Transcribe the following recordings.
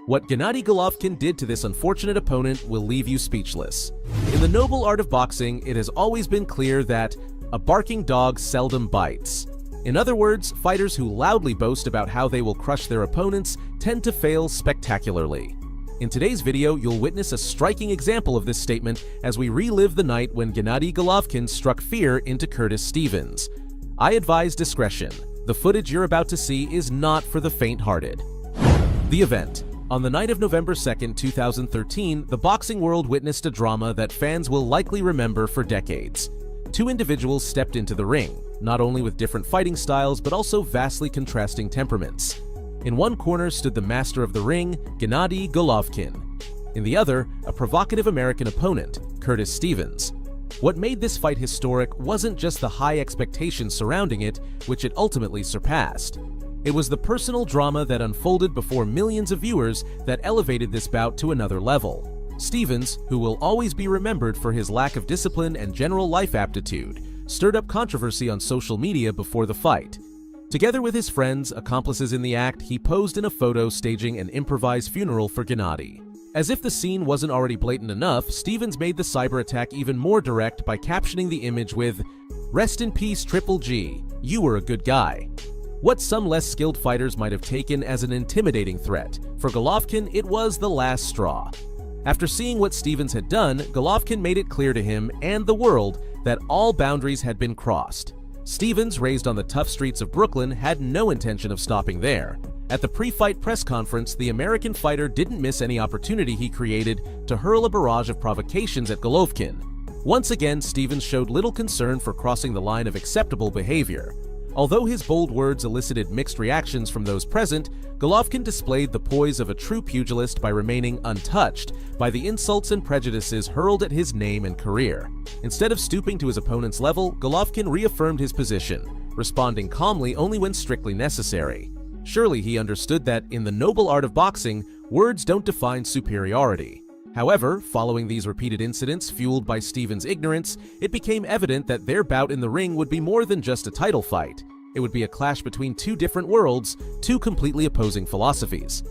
What Gennady Golovkin did to this unfortunate opponent will leave you speechless. In the noble art of boxing, it has always been clear that a barking dog seldom bites. In other words, fighters who loudly boast about how they will crush their opponents tend to fail spectacularly. In today's video, you'll witness a striking example of this statement as we relive the night when Gennady Golovkin struck fear into Curtis Stevens. I advise discretion. The footage you're about to see is not for the faint-hearted. The event. On the night of November 2nd, 2013, the boxing world witnessed a drama that fans will likely remember for decades. Two individuals stepped into the ring, not only with different fighting styles but also vastly contrasting temperaments. In one corner stood the master of the ring, Gennady Golovkin. In the other, a provocative American opponent, Curtis Stevens. What made this fight historic wasn't just the high expectations surrounding it, which it ultimately surpassed. It was the personal drama that unfolded before millions of viewers that elevated this bout to another level. Stevens, who will always be remembered for his lack of discipline and general life aptitude, stirred up controversy on social media before the fight. Together with his friends, accomplices in the act, he posed in a photo staging an improvised funeral for Gennady. As if the scene wasn't already blatant enough, Stevens made the cyber attack even more direct by captioning the image with, "Rest in peace, Triple G, you were a good guy." What some less skilled fighters might have taken as an intimidating threat, for Golovkin it was the last straw. After seeing what Stevens had done, Golovkin made it clear to him and the world that all boundaries had been crossed. Stevens, raised on the tough streets of Brooklyn, had no intention of stopping there. At the pre-fight press conference, the American fighter didn't miss any opportunity he created to hurl a barrage of provocations at Golovkin. Once again, Stevens showed little concern for crossing the line of acceptable behavior. Although his bold words elicited mixed reactions from those present, Golovkin displayed the poise of a true pugilist by remaining untouched by the insults and prejudices hurled at his name and career. Instead of stooping to his opponent's level, Golovkin reaffirmed his position, responding calmly only when strictly necessary. Surely he understood that, in the noble art of boxing, words don't define superiority. However, following these repeated incidents fueled by Stevens' ignorance, it became evident that their bout in the ring would be more than just a title fight. It would be a clash between two different worlds, two completely opposing philosophies.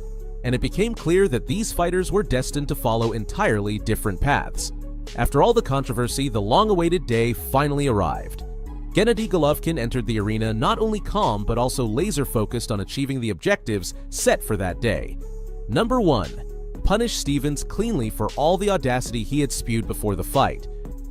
And it became clear that these fighters were destined to follow entirely different paths. After all the controversy, the long-awaited day finally arrived. Gennady Golovkin entered the arena not only calm but also laser-focused on achieving the objectives set for that day. Number 1. Punish Stevens cleanly for all the audacity he had spewed before the fight.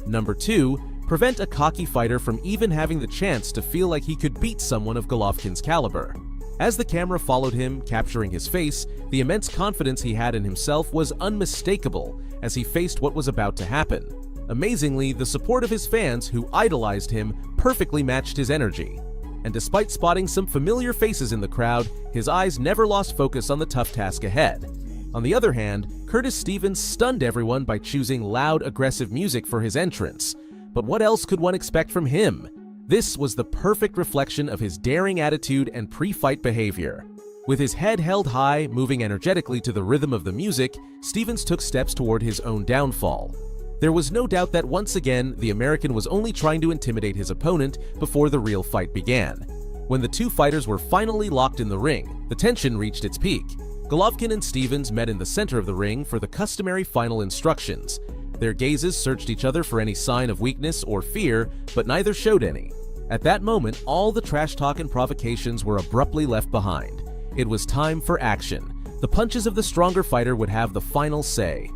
Number 2. Prevent a cocky fighter from even having the chance to feel like he could beat someone of Golovkin's caliber. As the camera followed him, capturing his face, the immense confidence he had in himself was unmistakable as he faced what was about to happen. Amazingly, the support of his fans, who idolized him, perfectly matched his energy. And despite spotting some familiar faces in the crowd, his eyes never lost focus on the tough task ahead. On the other hand, Curtis Stevens stunned everyone by choosing loud, aggressive music for his entrance. But what else could one expect from him? This was the perfect reflection of his daring attitude and pre-fight behavior. With his head held high, moving energetically to the rhythm of the music, Stevens took steps toward his own downfall. There was no doubt that once again, the American was only trying to intimidate his opponent before the real fight began. When the two fighters were finally locked in the ring, the tension reached its peak. Golovkin and Stevens met in the center of the ring for the customary final instructions. Their gazes searched each other for any sign of weakness or fear, but neither showed any. At that moment, all the trash talk and provocations were abruptly left behind. It was time for action. The punches of the stronger fighter would have the final say.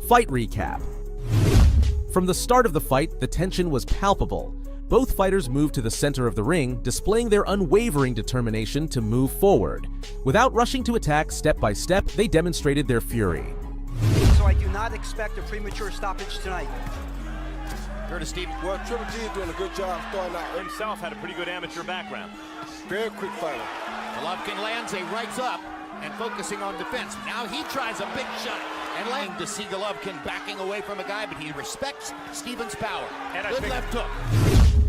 Fight recap. From the start of the fight, the tension was palpable. Both fighters moved to the center of the ring, displaying their unwavering determination to move forward. Without rushing to attack step by step, they demonstrated their fury. So I do not expect a premature stoppage tonight. Curtis Stevens. Well, Triple G is doing a good job starting out. Himself had a pretty good amateur background. Very quick fighter. Golovkin lands a rights up and focusing on defense. Now he tries a big shot and landing to see Golovkin backing away from a guy, but he respects Stevens' power. Good left hook.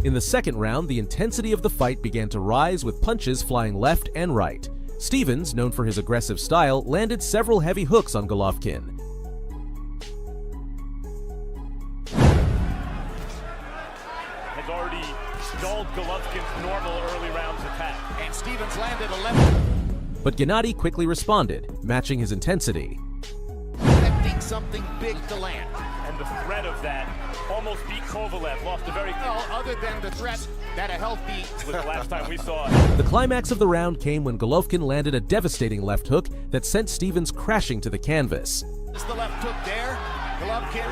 In the second round, the intensity of the fight began to rise with punches flying left and right. Stevens, known for his aggressive style, landed several heavy hooks on Golovkin. Has already stalled Golovkin's normal early rounds attack. And Stevens landed a left. But Gennady quickly responded, matching his intensity. Expecting something big to land. And the threat of that almost beat Kovalev. Lost a very Well, other than the threat that a healthy was the last time we saw it. The climax of the round came when Golovkin landed a devastating left hook that sent Stevens crashing to the canvas. is the left hook there. Golovkin.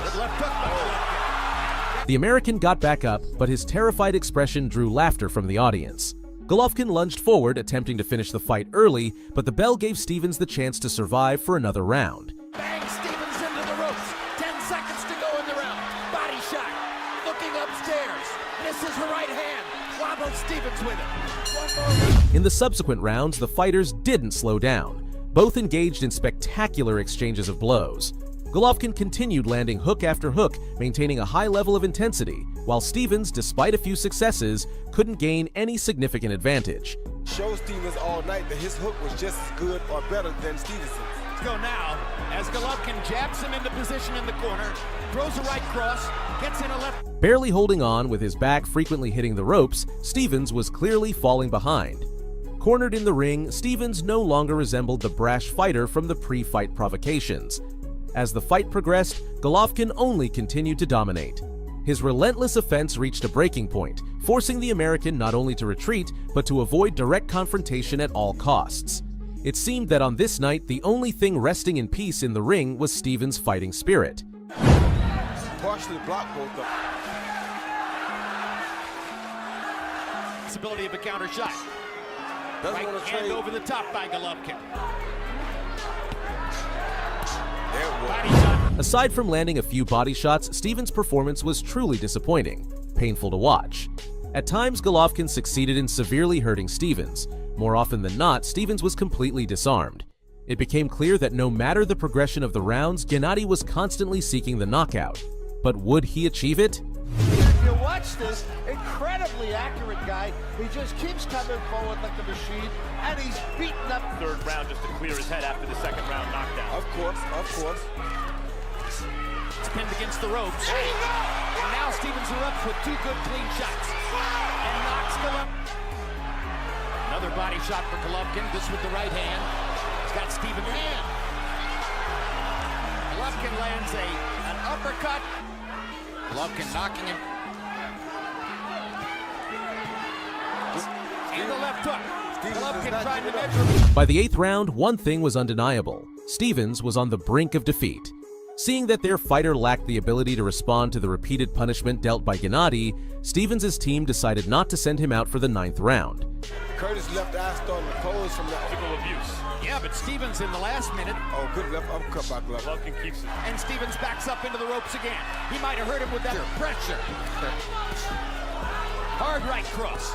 Good left hook by Golovkin. The American got back up, but his terrified expression drew laughter from the audience. Golovkin lunged forward, attempting to finish the fight early, but the bell gave Stevens the chance to survive for another round. Bang, Stevens into the ropes. 10 seconds to go in the round. Body shot. Looking upstairs. Misses her right hand. Wobbled Stevens with it. One more round. In the subsequent rounds, the fighters didn't slow down. Both engaged in spectacular exchanges of blows. Golovkin continued landing hook after hook, maintaining a high level of intensity, while Stevens, despite a few successes, couldn't gain any significant advantage. Show Stevens all night that his hook was just as good or better than Stevenson's. Let's go now as Golovkin jabs him into position in the corner, throws a right cross, gets in a left. Barely holding on with his back frequently hitting the ropes, Stevens was clearly falling behind. Cornered in the ring, Stevens no longer resembled the brash fighter from the pre-fight provocations. As the fight progressed, Golovkin only continued to dominate. His relentless offense reached a breaking point, forcing the American not only to retreat, but to avoid direct confrontation at all costs. It seemed that on this night, the only thing resting in peace in the ring was Stevens' fighting spirit. Partially blocked both of them. Possibility of a counter shot. Doesn't Right want to hand trade. over the top by Golovkin. There it was. Body shot. Aside from landing a few body shots, Stevens' performance was truly disappointing, painful to watch. At times, Golovkin succeeded in severely hurting Stevens. More often than not, Stevens was completely disarmed. It became clear that no matter the progression of the rounds, Gennady was constantly seeking the knockout. But would he achieve it? If you watch this, incredibly accurate guy. He just keeps coming forward like a machine, and he's beaten up. Third round just to clear his head after the second round knockdown. Of course, of course. It's pinned against the ropes. And now Stevens erupts with two good clean shots. And knocks Golovkin. Another body shot for Golovkin, this with the right hand. He's got Stevens' hand. Golovkin lands an uppercut. Golovkin knocking him. And the left hook. Golovkin trying to measure. By the 8th round, one thing was undeniable. Stevens was on the brink of defeat. Seeing that their fighter lacked the ability to respond to the repeated punishment dealt by Gennady, Stevens' team decided not to send him out for the 9th round. Curtis' left eye starting to close from the Physical abuse. Yeah, but Stevens in the last minute. Oh, good left uppercut by Golovkin. Golovkin keeps it. And Stevens backs up into the ropes again. He might have hurt him with that pressure. Hard right cross.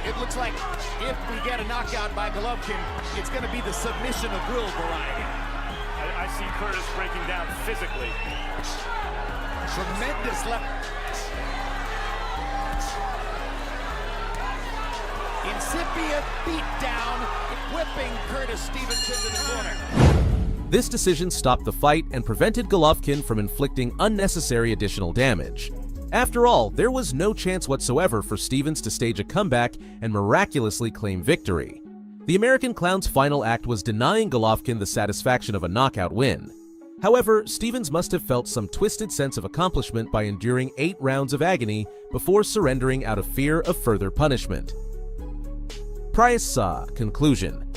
It looks like if we get a knockout by Golovkin, it's going to be the submission of will variety. I see Curtis breaking down physically. Tremendous left. Incipient beatdown, whipping Curtis Stevens into the corner. This decision stopped the fight and prevented Golovkin from inflicting unnecessary additional damage. After all, there was no chance whatsoever for Stevens to stage a comeback and miraculously claim victory. The American Clown's final act was denying Golovkin the satisfaction of a knockout win. However, Stevens must have felt some twisted sense of accomplishment by enduring 8 rounds of agony before surrendering out of fear of further punishment. Price Saw. Conclusion.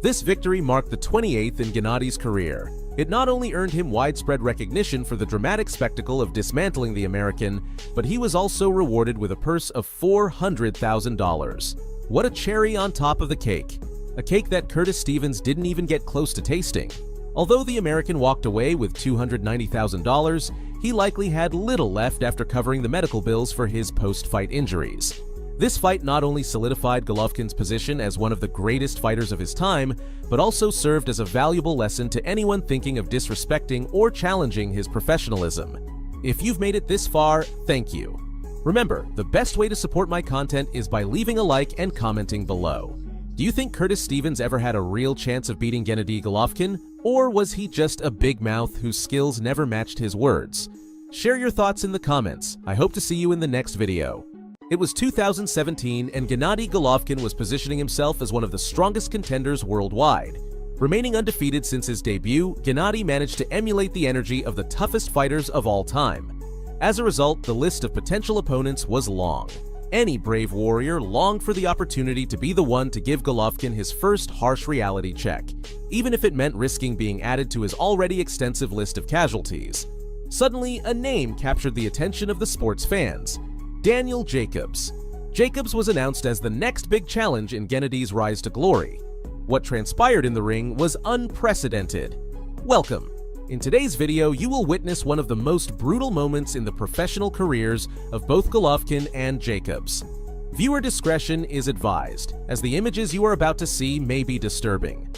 This victory marked the 28th in Gennady's career. It not only earned him widespread recognition for the dramatic spectacle of dismantling the American, but he was also rewarded with a purse of $400,000. What a cherry on top of the cake. A cake that Curtis Stevens didn't even get close to tasting. Although the American walked away with $290,000, he likely had little left after covering the medical bills for his post-fight injuries. This fight not only solidified Golovkin's position as one of the greatest fighters of his time, but also served as a valuable lesson to anyone thinking of disrespecting or challenging his professionalism. If you've made it this far, thank you. Remember, the best way to support my content is by leaving a like and commenting below. Do you think Curtis Stevens ever had a real chance of beating Gennady Golovkin, or was he just a big mouth whose skills never matched his words? Share your thoughts in the comments. I hope to see you in the next video. It was 2017 and Gennady Golovkin was positioning himself as one of the strongest contenders worldwide. Remaining undefeated since his debut, Gennady managed to emulate the energy of the toughest fighters of all time. As a result, the list of potential opponents was long. Any brave warrior longed for the opportunity to be the one to give Golovkin his first harsh reality check, even if it meant risking being added to his already extensive list of casualties. Suddenly, a name captured the attention of the sports fans: Daniel Jacobs. Jacobs was announced as the next big challenge in Gennady's rise to glory. What transpired in the ring was unprecedented. Welcome. In today's video, you will witness one of the most brutal moments in the professional careers of both Golovkin and Jacobs. Viewer discretion is advised, as the images you are about to see may be disturbing.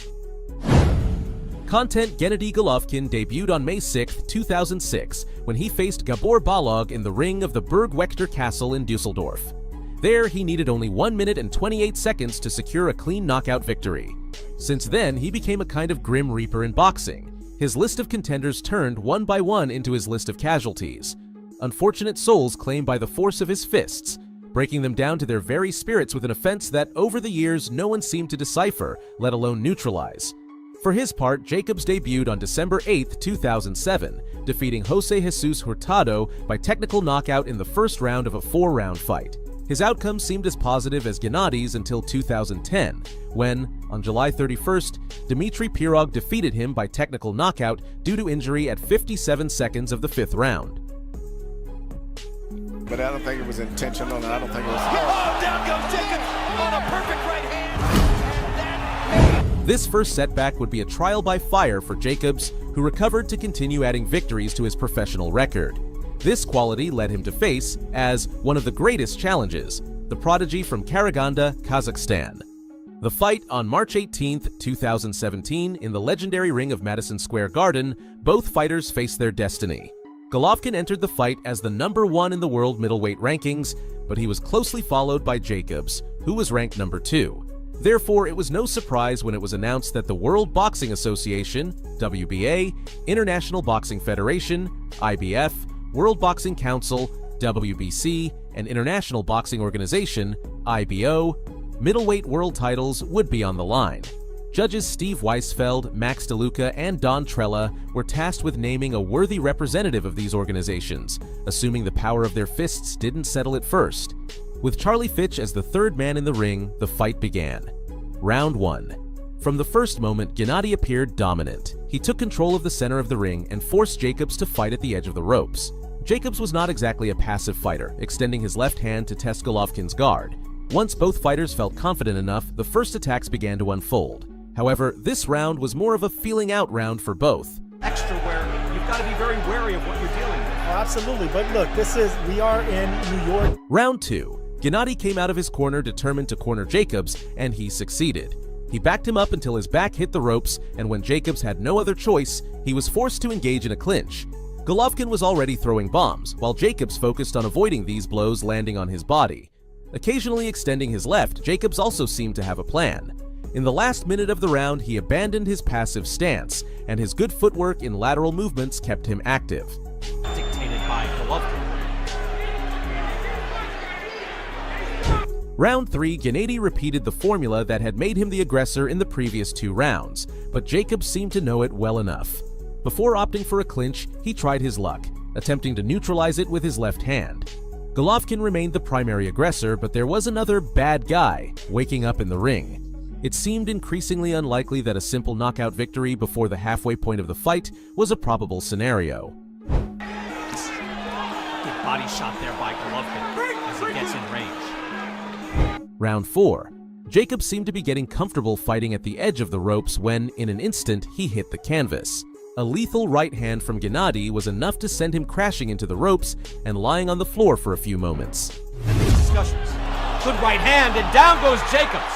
Content: Gennady Golovkin debuted on May 6, 2006, when he faced Gabor Balog in the ring of the Burg-Wechter Castle in Dusseldorf. There, he needed only 1 minute and 28 seconds to secure a clean knockout victory. Since then, he became a kind of grim reaper in boxing. His list of contenders turned one by one into his list of casualties. Unfortunate souls claimed by the force of his fists, breaking them down to their very spirits with an offense that over the years no one seemed to decipher, let alone neutralize. For his part, Jacobs debuted on December 8, 2007, defeating Jose Jesus Hurtado by technical knockout in the first round of a 4-round fight. His outcome seemed as positive as Gennady's until 2010, when, on July 31st, Dmitry Pirog defeated him by technical knockout due to injury at 57 seconds of the 5th round. But I don't think it was intentional, and I don't think it was... Oh, down goes Jacobs on a perfect right hand. This first setback would be a trial by fire for Jacobs, who recovered to continue adding victories to his professional record. This quality led him to face, as one of the greatest challenges, the prodigy from Karaganda, Kazakhstan. The fight on March 18, 2017, in the legendary ring of Madison Square Garden, both fighters faced their destiny. Golovkin entered the fight as the number 1 in the world middleweight rankings, but he was closely followed by Jacobs, who was ranked number 2. Therefore, it was no surprise when it was announced that the World Boxing Association, WBA, International Boxing Federation, IBF, World Boxing Council, WBC, and International Boxing Organization, IBO, middleweight world titles would be on the line. Judges Steve Weisfeld, Max DeLuca, and Don Trella were tasked with naming a worthy representative of these organizations, assuming the power of their fists didn't settle it first. With Charlie Fitch as the third man in the ring, the fight began. Round 1. From the first moment, Gennady appeared dominant. He took control of the center of the ring and forced Jacobs to fight at the edge of the ropes. Jacobs was not exactly a passive fighter, extending his left hand to test Golovkin's guard. Once both fighters felt confident enough, the first attacks began to unfold. However, this round was more of a feeling out round for both. Extra where you've got to be very wary of what you're dealing with. Oh, absolutely, but look, we are in New York. Round 2. Gennady came out of his corner determined to corner Jacobs, and he succeeded. He backed him up until his back hit the ropes, and when Jacobs had no other choice, he was forced to engage in a clinch. Golovkin was already throwing bombs, while Jacobs focused on avoiding these blows landing on his body. Occasionally extending his left, Jacobs also seemed to have a plan. In the last minute of the round, he abandoned his passive stance, and his good footwork in lateral movements kept him active. Dictated by Golovkin. Round 3, Gennady repeated the formula that had made him the aggressor in the previous 2 rounds, but Jacobs seemed to know it well enough. Before opting for a clinch, he tried his luck, attempting to neutralize it with his left hand. Golovkin remained the primary aggressor, but there was another bad guy waking up in the ring. It seemed increasingly unlikely that a simple knockout victory before the halfway point of the fight was a probable scenario. Good body shot there by Golovkin as he gets in range. Round 4. Jacobs seemed to be getting comfortable fighting at the edge of the ropes when, in an instant, he hit the canvas. A lethal right hand from Gennady was enough to send him crashing into the ropes and lying on the floor for a few moments. Discussions. Good right hand, and down goes Jacobs.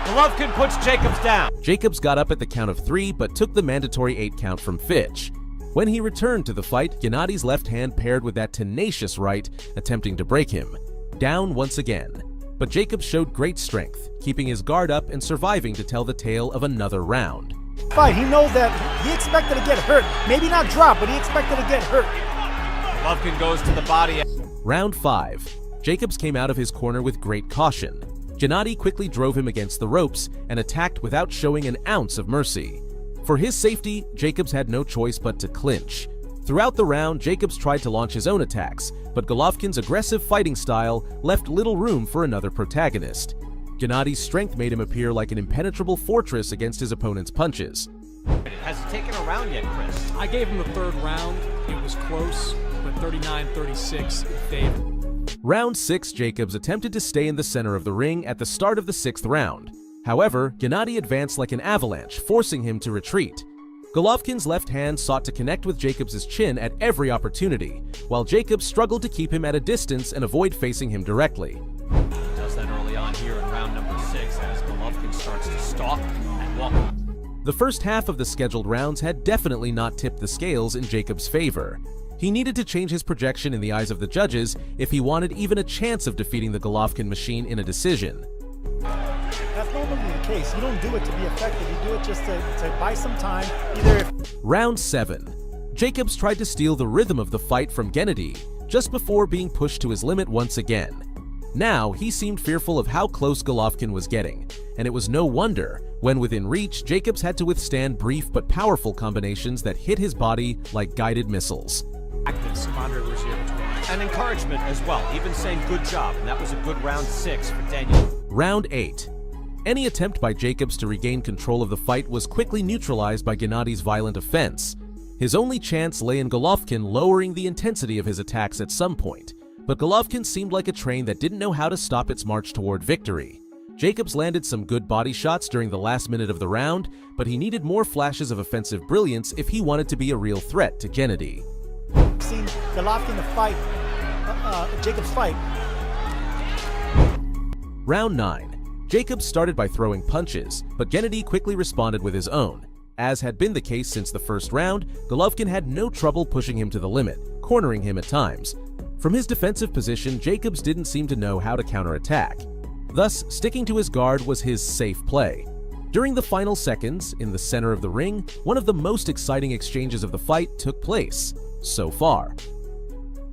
Golovkin puts Jacobs down. Jacobs got up at the count of 3 but took the mandatory 8 count from Fitch. When he returned to the fight, Gennady's left hand paired with that tenacious right, attempting to break him. Down once again. But Jacobs showed great strength, keeping his guard up and surviving to tell the tale of another round. Fight. He knows that he expected to get hurt. Maybe not drop, but he expected to get hurt. Golovkin goes to the body. Round 5. Jacobs came out of his corner with great caution. Gennady quickly drove him against the ropes and attacked without showing an ounce of mercy. For his safety, Jacobs had no choice but to clinch. Throughout the round, Jacobs tried to launch his own attacks, but Golovkin's aggressive fighting style left little room for another protagonist. Gennady's strength made him appear like an impenetrable fortress against his opponent's punches. Has it taken a round yet, Chris? I gave him the third round. It was close, but 39-36 in favor. Round 6, Jacobs attempted to stay in the center of the ring at the start of the 6th round. However, Gennady advanced like an avalanche, forcing him to retreat. Golovkin's left hand sought to connect with Jacobs' chin at every opportunity, while Jacobs struggled to keep him at a distance and avoid facing him directly. Does that early on here in round number 6 as Golovkin starts to stalk and walk. The first half of the scheduled rounds had definitely not tipped the scales in Jacobs' favor. He needed to change his projection in the eyes of the judges if he wanted even a chance of defeating the Golovkin machine in a decision. That's normally the case. You don't do it to be effective. You do it just to buy some time. Round 7. Jacobs tried to steal the rhythm of the fight from Gennady just before being pushed to his limit once again. Now, he seemed fearful of how close Golovkin was getting, and it was no wonder when within reach, Jacobs had to withstand brief but powerful combinations that hit his body like guided missiles. And encouragement as well, even saying good job, and that was a good round 6 for Daniel. Round 8. Any attempt by Jacobs to regain control of the fight was quickly neutralized by Gennady's violent offense. His only chance lay in Golovkin lowering the intensity of his attacks at some point, but Golovkin seemed like a train that didn't know how to stop its march toward victory. Jacobs landed some good body shots during the last minute of the round, but he needed more flashes of offensive brilliance if he wanted to be a real threat to Gennady. Seen Golovkin fight, Jacobs fight. Round 9. Jacobs started by throwing punches, but Gennady quickly responded with his own. As had been the case since the first round, Golovkin had no trouble pushing him to the limit, cornering him at times. From his defensive position, Jacobs didn't seem to know how to counterattack. Thus, sticking to his guard was his safe play. During the final seconds, in the center of the ring, one of the most exciting exchanges of the fight took place. So far.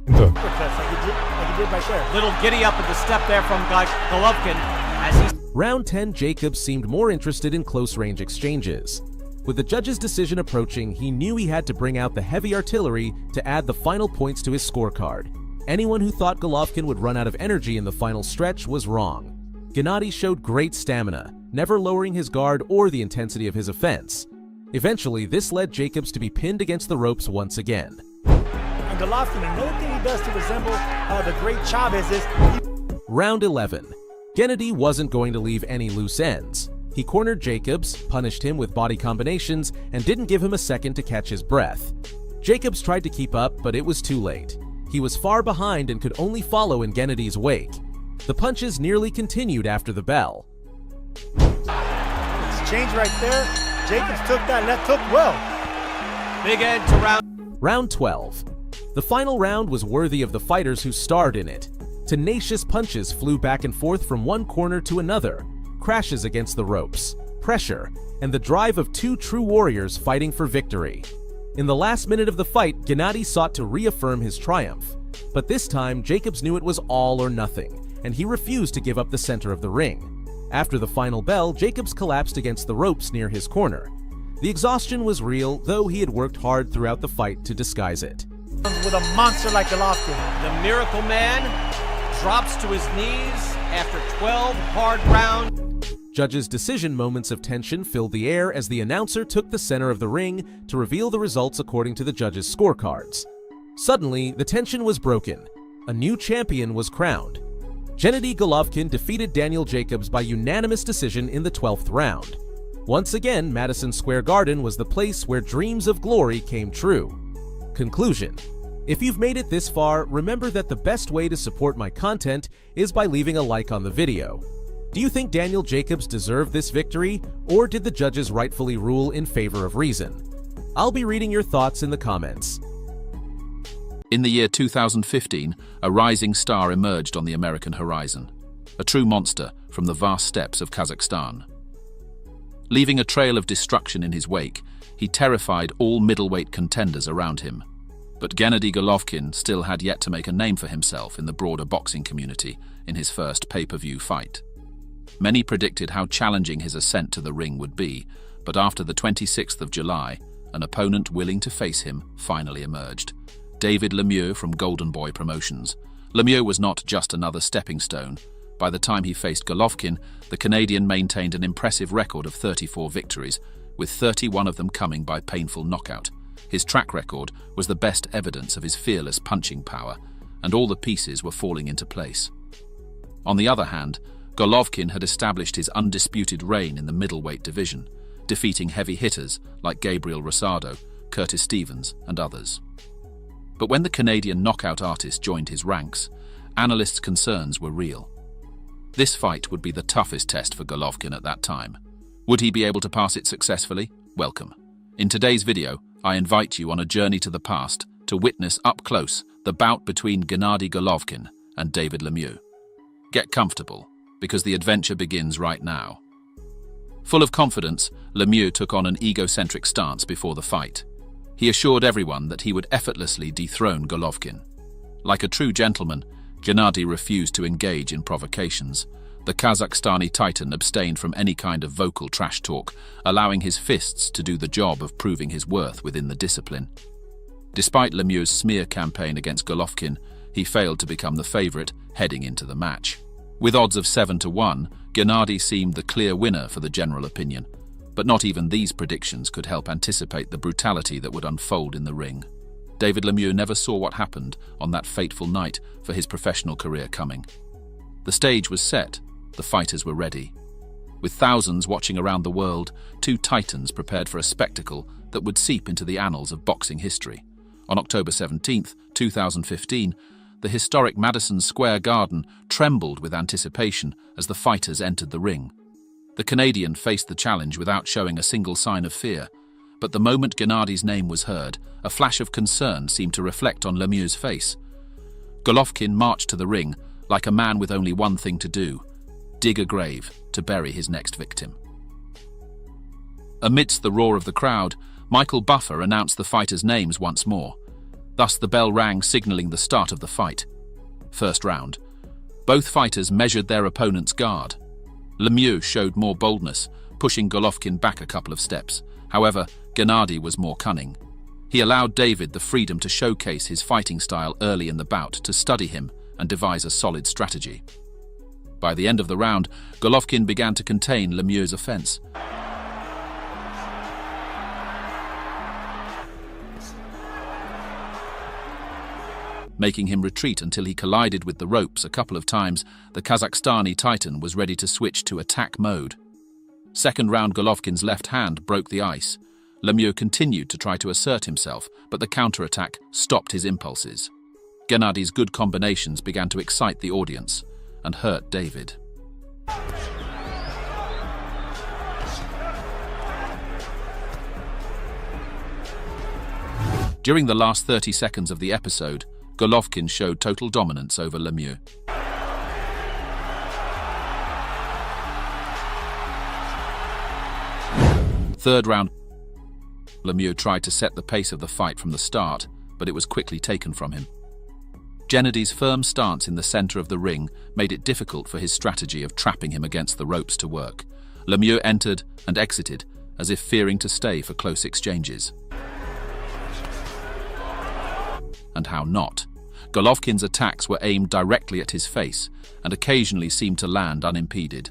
Like he did right there. Little giddy up at the step there from Golovkin as he... Round 10, Jacobs seemed more interested in close-range exchanges. With the judge's decision approaching, he knew he had to bring out the heavy artillery to add the final points to his scorecard. Anyone who thought Golovkin would run out of energy in the final stretch was wrong. Gennady showed great stamina, never lowering his guard or the intensity of his offense. Eventually, this led Jacobs to be pinned against the ropes once again. And Golovkin, another thing he does to resemble the great Chavez is... Round 11. Gennady wasn't going to leave any loose ends. He cornered Jacobs, punished him with body combinations, and didn't give him a second to catch his breath. Jacobs tried to keep up, but it was too late. He was far behind and could only follow in Gennady's wake. The punches nearly continued after the bell. Exchange right there. Jacobs took that took well. Big end to Round 12. The final round was worthy of the fighters who starred in it. Tenacious punches flew back and forth from one corner to another, crashes against the ropes, pressure, and the drive of two true warriors fighting for victory. In the last minute of the fight, Gennady sought to reaffirm his triumph. But this time, Jacobs knew it was all or nothing, and he refused to give up the center of the ring. After the final bell, Jacobs collapsed against the ropes near his corner. The exhaustion was real, though he had worked hard throughout the fight to disguise it. With a monster like Golovkin. The Miracle Man drops to his knees after 12 hard rounds. Judges' decision moments of tension filled the air as the announcer took the center of the ring to reveal the results according to the judges' scorecards. Suddenly, the tension was broken. A new champion was crowned. Gennady Golovkin defeated Daniel Jacobs by unanimous decision in the 12th round. Once again, Madison Square Garden was the place where dreams of glory came true. Conclusion. If you've made it this far, remember that the best way to support my content is by leaving a like on the video. Do you think Daniel Jacobs deserved this victory, or did the judges rightfully rule in favor of reason? I'll be reading your thoughts in the comments. In the year 2015, a rising star emerged on the American horizon, a true monster from the vast steppes of Kazakhstan. Leaving a trail of destruction in his wake, he terrified all middleweight contenders around him. But Gennady Golovkin still had yet to make a name for himself in the broader boxing community in his first pay-per-view fight. Many predicted how challenging his ascent to the ring would be, but after the 26th of July, an opponent willing to face him finally emerged. David Lemieux from Golden Boy Promotions. Lemieux was not just another stepping stone. By the time he faced Golovkin, the Canadian maintained an impressive record of 34 victories, with 31 of them coming by painful knockout. His track record was the best evidence of his fearless punching power, and all the pieces were falling into place. On the other hand, Golovkin had established his undisputed reign in the middleweight division, defeating heavy hitters like Gabriel Rosado, Curtis Stevens, and others. But when the Canadian knockout artist joined his ranks, analysts' concerns were real. This fight would be the toughest test for Golovkin at that time. Would he be able to pass it successfully? Welcome. In today's video, I invite you on a journey to the past to witness up close the bout between Gennady Golovkin and David Lemieux. Get comfortable, because the adventure begins right now. Full of confidence, Lemieux took on an egocentric stance before the fight. He assured everyone that he would effortlessly dethrone Golovkin. Like a true gentleman, Gennady refused to engage in provocations. The Kazakhstani titan abstained from any kind of vocal trash talk, allowing his fists to do the job of proving his worth within the discipline. Despite Lemieux's smear campaign against Golovkin, he failed to become the favorite heading into the match. With odds of 7-1, Gennady seemed the clear winner for the general opinion, but not even these predictions could help anticipate the brutality that would unfold in the ring. David Lemieux never saw what happened on that fateful night for his professional career coming. The stage was set, the fighters were ready. With thousands watching around the world, two titans prepared for a spectacle that would seep into the annals of boxing history. On October 17, 2015, the historic Madison Square Garden trembled with anticipation as the fighters entered the ring. The Canadian faced the challenge without showing a single sign of fear, but the moment Gennady's name was heard, a flash of concern seemed to reflect on Lemieux's face. Golovkin marched to the ring like a man with only one thing to do: dig a grave to bury his next victim. Amidst the roar of the crowd, Michael Buffer announced the fighters' names once more. Thus the bell rang, signaling the start of the fight. First round. Both fighters measured their opponent's guard. Lemieux showed more boldness, pushing Golovkin back a couple of steps. However, Gennady was more cunning. He allowed David the freedom to showcase his fighting style early in the bout, to study him and devise a solid strategy. By the end of the round, Golovkin began to contain Lemieux's offense. Making him retreat until he collided with the ropes a couple of times, the Kazakhstani titan was ready to switch to attack mode. Second round, Golovkin's left hand broke the ice. Lemieux continued to try to assert himself, but the counterattack stopped his impulses. Gennady's good combinations began to excite the audience and hurt David. During the last 30 seconds of the episode, Golovkin showed total dominance over Lemieux. Third round, Lemieux tried to set the pace of the fight from the start, but it was quickly taken from him. Gennady's firm stance in the center of the ring made it difficult for his strategy of trapping him against the ropes to work. Lemieux entered and exited, as if fearing to stay for close exchanges. And how not? Golovkin's attacks were aimed directly at his face and occasionally seemed to land unimpeded.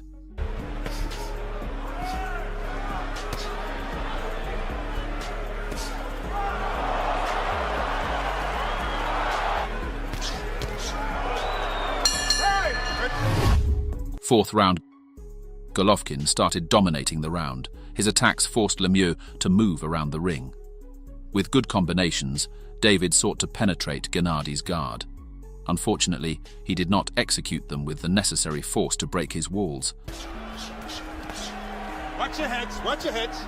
Fourth round, Golovkin started dominating the round. His attacks forced Lemieux to move around the ring. With good combinations, David sought to penetrate Gennady's guard. Unfortunately, he did not execute them with the necessary force to break his walls. Watch your heads, watch your heads.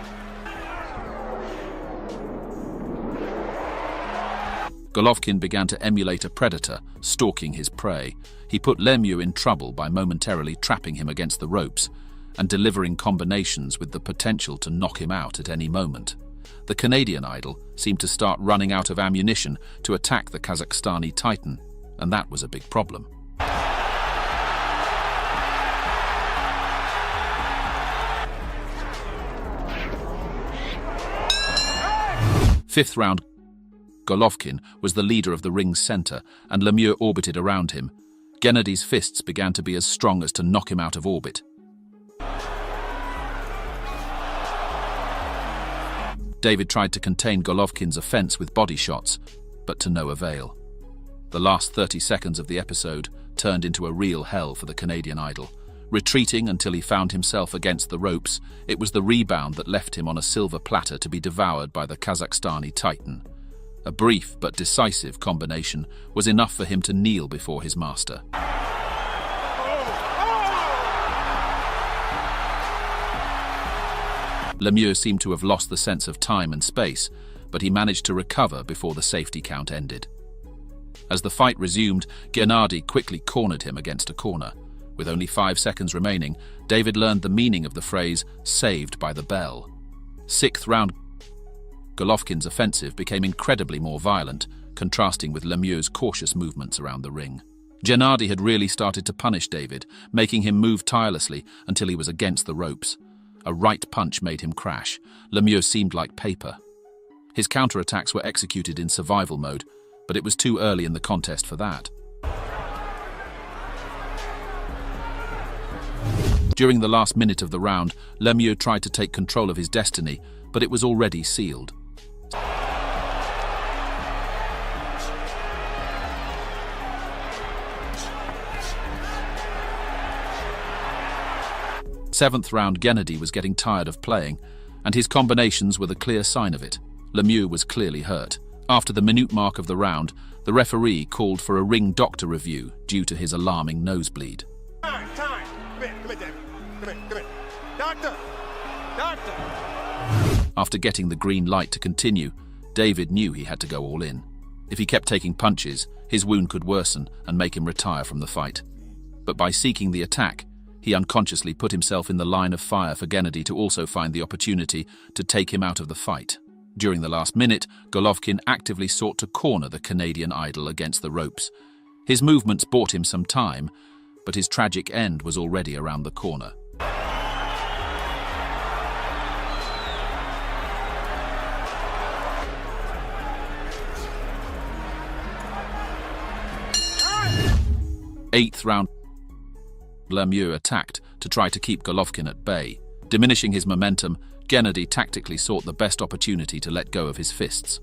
Golovkin began to emulate a predator, stalking his prey. He put Lemieux in trouble by momentarily trapping him against the ropes and delivering combinations with the potential to knock him out at any moment. the Canadian idol seemed to start running out of ammunition to attack the Kazakhstani titan, and that was a big problem. Fifth round, Golovkin was the leader of the ring's center, and Lemieux orbited around him. Gennady's fists began to be as strong as to knock him out of orbit. David tried to contain Golovkin's offense with body shots, but to no avail. The last 30 seconds of the episode turned into a real hell for the Canadian idol. Retreating until he found himself against the ropes, it was the rebound that left him on a silver platter to be devoured by the Kazakhstani titan. A brief but decisive combination was enough for him to kneel before his master. Lemieux seemed to have lost the sense of time and space, but he managed to recover before the safety count ended. As the fight resumed, Gennady quickly cornered him against a corner. With only 5 seconds remaining, David learned the meaning of the phrase, "saved by the bell." Sixth round, Golovkin's offensive became incredibly more violent, contrasting with Lemieux's cautious movements around the ring. Gennady had really started to punish David, making him move tirelessly until he was against the ropes. A right punch made him crash. Lemieux seemed like paper. His counterattacks were executed in survival mode, but it was too early in the contest for that. During the last minute of the round, Lemieux tried to take control of his destiny, but it was already sealed. Seventh round, Gennady was getting tired of playing, and his combinations were the clear sign of it. Lemieux was clearly hurt. After the minute mark of the round, the referee called for a ring doctor review due to his alarming nosebleed. Time! Come in, David. Come in. Doctor! After getting the green light to continue, David knew he had to go all in. If he kept taking punches, his wound could worsen and make him retire from the fight. But by seeking the attack, he unconsciously put himself in the line of fire for Gennady to also find the opportunity to take him out of the fight. During the last minute, Golovkin actively sought to corner the Canadian idol against the ropes. His movements bought him some time, but his tragic end was already around the corner. Eighth round, Lemieux attacked to try to keep Golovkin at bay. Diminishing his momentum, Gennady tactically sought the best opportunity to let go of his fists.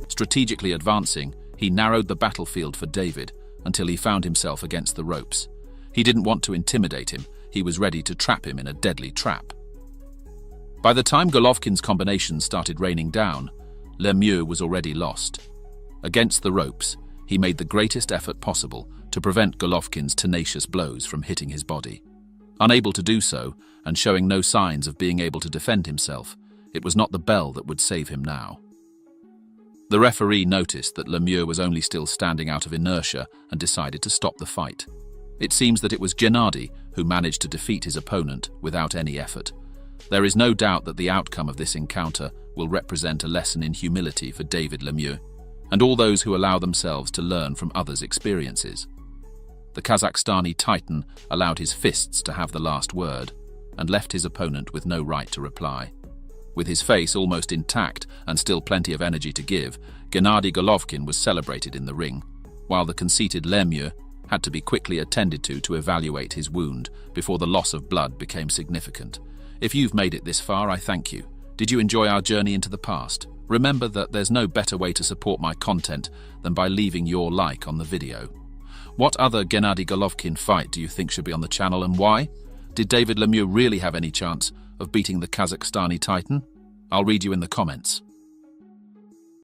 Strategically advancing, he narrowed the battlefield for David until he found himself against the ropes. He didn't want to intimidate him, he was ready to trap him in a deadly trap. By the time Golovkin's combinations started raining down, Lemieux was already lost. Against the ropes, he made the greatest effort possible to prevent Golovkin's tenacious blows from hitting his body. Unable to do so, and showing no signs of being able to defend himself, it was not the bell that would save him now. The referee noticed that Lemieux was only still standing out of inertia and decided to stop the fight. It seems that it was Gennady who managed to defeat his opponent without any effort. There is no doubt that the outcome of this encounter will represent a lesson in humility for David Lemieux and all those who allow themselves to learn from others' experiences. The Kazakhstani titan allowed his fists to have the last word and left his opponent with no right to reply. With his face almost intact and still plenty of energy to give, Gennady Golovkin was celebrated in the ring, while the conceited Lemieux had to be quickly attended to evaluate his wound before the loss of blood became significant. If you've made it this far, I thank you. Did you enjoy our journey into the past? Remember that there's no better way to support my content than by leaving your like on the video. What other Gennady Golovkin fight do you think should be on the channel and why? Did David Lemieux really have any chance of beating the Kazakhstani titan? I'll read you in the comments.